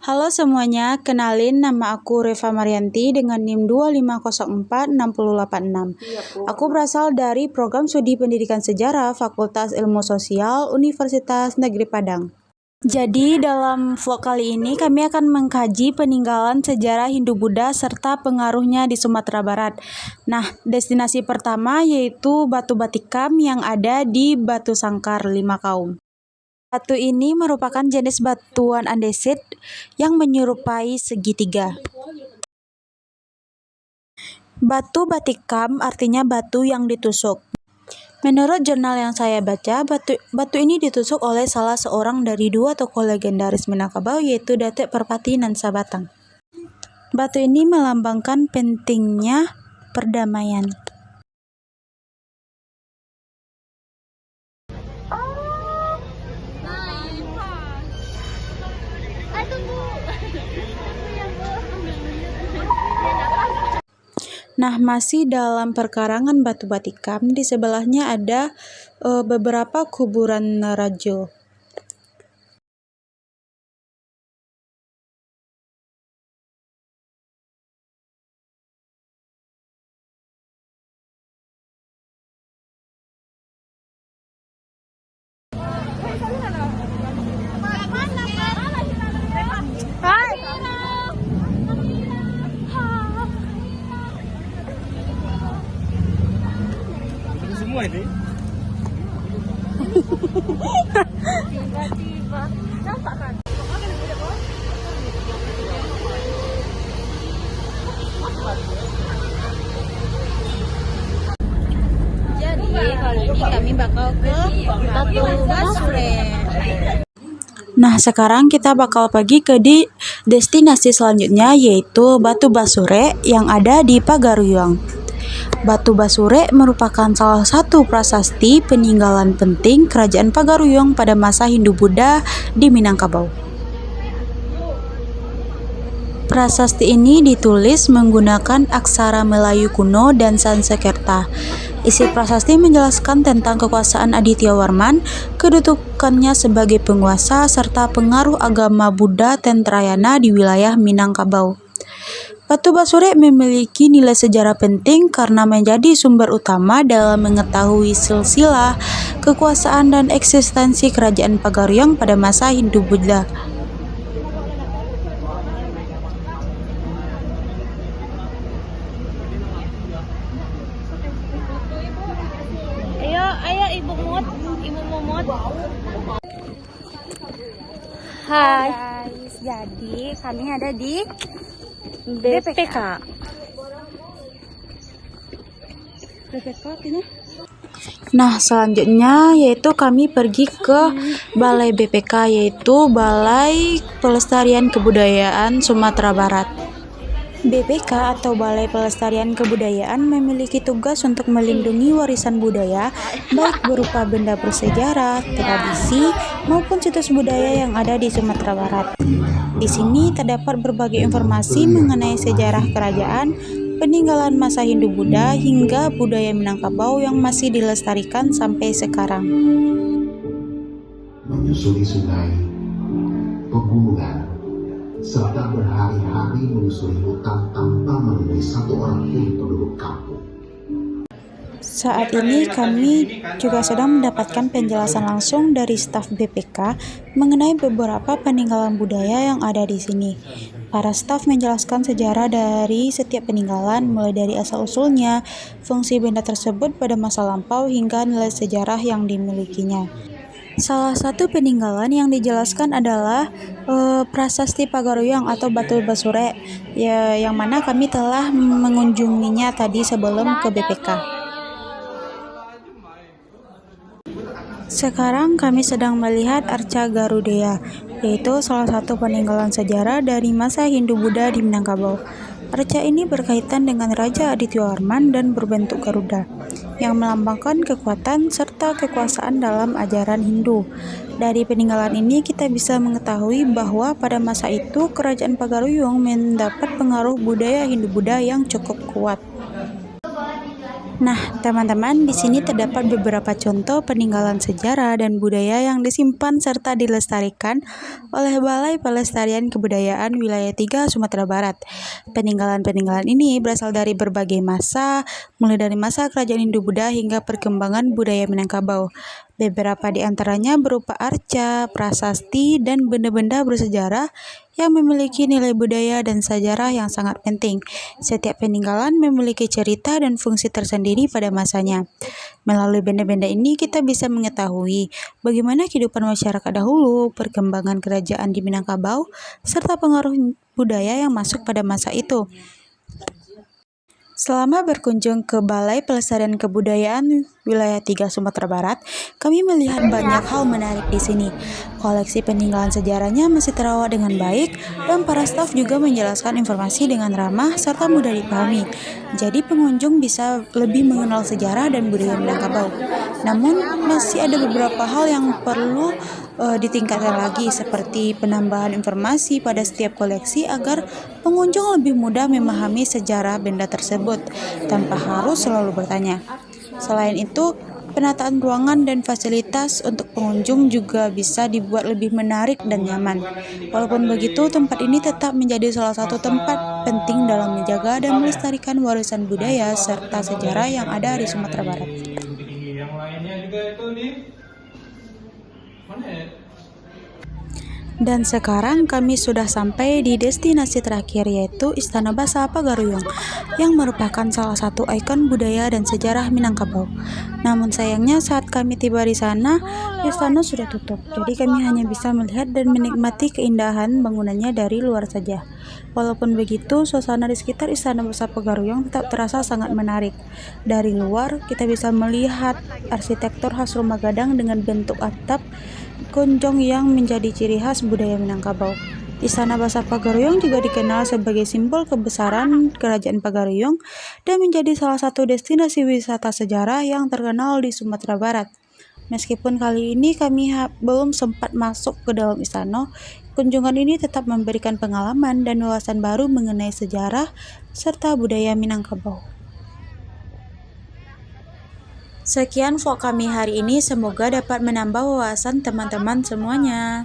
Halo semuanya, kenalin nama aku Reva Marianti dengan NIM 2504686. Aku berasal dari Program Studi Pendidikan Sejarah Fakultas Ilmu Sosial Universitas Negeri Padang. Jadi dalam vlog kali ini kami akan mengkaji peninggalan sejarah Hindu-Buddha serta pengaruhnya di Sumatera Barat. Nah, destinasi pertama yaitu Batu Batikam yang ada di Batu Sangkar Lima Kaum. Batu ini merupakan jenis batuan andesit yang menyerupai segitiga. Batu Batikam artinya batu yang ditusuk. Menurut jurnal yang saya baca, batu ini ditusuk oleh salah seorang dari dua tokoh legendaris Minangkabau yaitu Datuk Perpati Nansa-Batang. Batu ini melambangkan pentingnya perdamaian. Nah, masih dalam perkarangan Batu Batikam, di sebelahnya ada beberapa kuburan rajo. Semua ini. Tiba-tiba nampak kan? Jadi kali ini kami bakal ke Batu Basure. Nah, sekarang kita bakal pergi ke destinasi selanjutnya yaitu Batu Basure yang ada di Pagaruyung. Batu Basure merupakan salah satu prasasti peninggalan penting Kerajaan Pagaruyung pada masa Hindu-Buddha di Minangkabau. Prasasti ini ditulis menggunakan aksara Melayu kuno dan Sanskerta. Isi prasasti menjelaskan tentang kekuasaan Aditya Warman, kedudukannya sebagai penguasa, serta pengaruh agama Buddha Tentrayana di wilayah Minangkabau. Batu Basure memiliki nilai sejarah penting karena menjadi sumber utama dalam mengetahui silsilah kekuasaan dan eksistensi Kerajaan Pagaruyung pada masa Hindu-Buddha. Ayo Ibu Mumut. Hai guys, jadi kami ada di BPK artinya? Nah, selanjutnya yaitu kami pergi ke Balai BPK yaitu Balai Pelestarian Kebudayaan Sumatera Barat. BPK atau Balai Pelestarian Kebudayaan memiliki tugas untuk melindungi warisan budaya baik berupa benda bersejarah, tradisi, maupun situs budaya yang ada di Sumatera Barat. Di sini terdapat berbagai informasi mengenai sejarah kerajaan, peninggalan masa Hindu-Buddha hingga budaya Minangkabau yang masih dilestarikan sampai sekarang. Menyusuri sungai, pegunungan, serta berhari-hari menyusuri hutan tanpa menemui satu orang pun penduduk kampung. Saat ini kami juga sedang mendapatkan penjelasan langsung dari staf BPK mengenai beberapa peninggalan budaya yang ada di sini. Para staf menjelaskan sejarah dari setiap peninggalan, mulai dari asal-usulnya, fungsi benda tersebut pada masa lampau, hingga nilai sejarah yang dimilikinya. Salah satu peninggalan yang dijelaskan adalah Prasasti Pagaruyung atau Batu Basure, yang mana kami telah mengunjunginya tadi sebelum ke BPK. Sekarang kami sedang melihat Arca Garudea, yaitu salah satu peninggalan sejarah dari masa Hindu-Buddha di Minangkabau. Arca ini berkaitan dengan Raja Adityawarman dan berbentuk Garuda, yang melambangkan kekuatan serta kekuasaan dalam ajaran Hindu. Dari peninggalan ini kita bisa mengetahui bahwa pada masa itu Kerajaan Pagaruyung mendapat pengaruh budaya Hindu-Buddha yang cukup kuat. Nah, teman-teman, di sini terdapat beberapa contoh peninggalan sejarah dan budaya yang disimpan serta dilestarikan oleh Balai Pelestarian Kebudayaan Wilayah 3 Sumatera Barat. Peninggalan-peninggalan ini berasal dari berbagai masa, mulai dari masa Kerajaan Hindu-Buddha hingga perkembangan budaya Minangkabau. Beberapa di antaranya berupa arca, prasasti, dan benda-benda bersejarah yang memiliki nilai budaya dan sejarah yang sangat penting. Setiap peninggalan memiliki cerita dan fungsi tersendiri pada masanya. Melalui benda-benda ini kita bisa mengetahui bagaimana kehidupan masyarakat dahulu, perkembangan kerajaan di Minangkabau, serta pengaruh budaya yang masuk pada masa itu. Selama berkunjung ke Balai Pelestarian Kebudayaan Wilayah 3 Sumatera Barat, kami melihat banyak hal menarik di sini. Koleksi peninggalan sejarahnya masih terawat dengan baik, dan para staf juga menjelaskan informasi dengan ramah serta mudah dipahami. Jadi pengunjung bisa lebih mengenal sejarah dan budaya Minangkabau. Namun, masih ada beberapa hal yang perlu ditingkatkan lagi, seperti penambahan informasi pada setiap koleksi agar pengunjung lebih mudah memahami sejarah benda tersebut tanpa harus selalu bertanya. Selain itu, penataan ruangan dan fasilitas untuk pengunjung juga bisa dibuat lebih menarik dan nyaman. Walaupun begitu, tempat ini tetap menjadi salah satu tempat penting dalam menjaga dan melestarikan warisan budaya serta sejarah yang ada di Sumatera Barat. Yang lainnya juga itu di mana ya? Dan sekarang kami sudah sampai di destinasi terakhir, yaitu Istana Basa Pagaruyung, yang merupakan salah satu ikon budaya dan sejarah Minangkabau. Namun sayangnya saat kami tiba di sana, istana sudah tutup. Jadi kami hanya bisa melihat dan menikmati keindahan bangunannya dari luar saja. Walaupun begitu, suasana di sekitar Istana Basa Pagaruyung tetap terasa sangat menarik. Dari luar, kita bisa melihat arsitektur khas rumah gadang dengan bentuk atap gonjong yang menjadi ciri khas budaya Minangkabau. Istana Basa Pagaruyung juga dikenal sebagai simbol kebesaran Kerajaan Pagaruyung dan menjadi salah satu destinasi wisata sejarah yang terkenal di Sumatera Barat. Meskipun kali ini kami belum sempat masuk ke dalam istana, kunjungan ini tetap memberikan pengalaman dan wawasan baru mengenai sejarah serta budaya Minangkabau. Sekian vlog kami hari ini, semoga dapat menambah wawasan teman-teman semuanya.